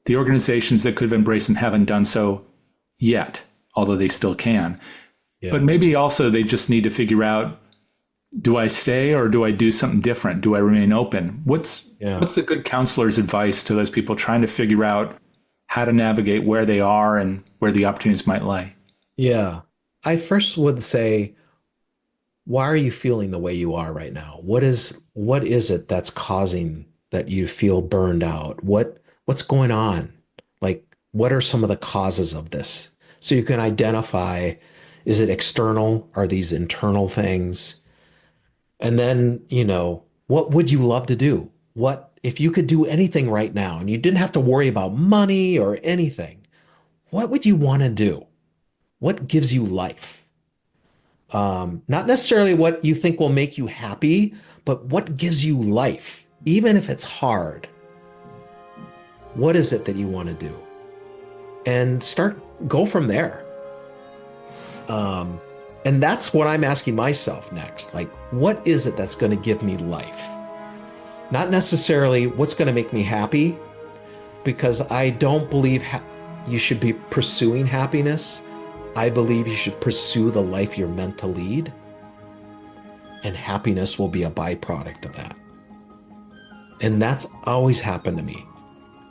the organizations that could have embraced them haven't done so yet, although they still can. Yeah. But maybe also they just need to figure out, do I stay or do I do something different? Do I remain open? What's a good counselor's advice to those people trying to figure out how to navigate where they are and where the opportunities might lie? Yeah. I first would say, why are you feeling the way you are right now? What is it that's causing that you feel burned out? What's going on? Like, what are some of the causes of this? So you can identify, is it external? Are these internal things? And then, what would you love to do? What if you could do anything right now and you didn't have to worry about money or anything? What would you want to do? What gives you life? Not necessarily what you think will make you happy, but what gives you life, even if it's hard. What is it that you want to do? And go from there. And that's what I'm asking myself next. Like, what is it that's going to give me life? Not necessarily what's going to make me happy, because I don't believe you should be pursuing happiness. I believe you should pursue the life you're meant to lead, and happiness will be a byproduct of that. And that's always happened to me.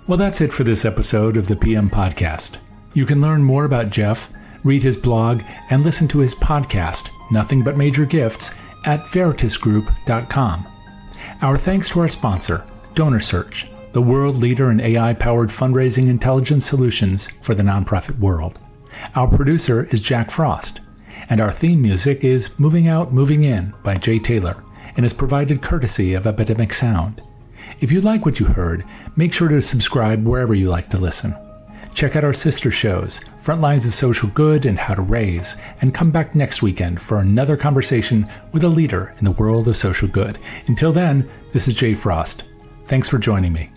Well, that's it for this episode of the PM Podcast. You can learn more about Jeff, read his blog, and listen to his podcast, Nothing But Major Gifts, at veritusgroup.com. Our thanks to our sponsor, DonorSearch, the world leader in AI-powered fundraising intelligence solutions for the nonprofit world. Our producer is Jack Frost, and our theme music is Moving Out, Moving In by Jay Taylor, and is provided courtesy of Epidemic Sound. If you like what you heard, make sure to subscribe wherever you like to listen. Check out our sister shows, Frontlines of Social Good and How to Raise, and come back next weekend for another conversation with a leader in the world of social good. Until then, this is Jay Frost. Thanks for joining me.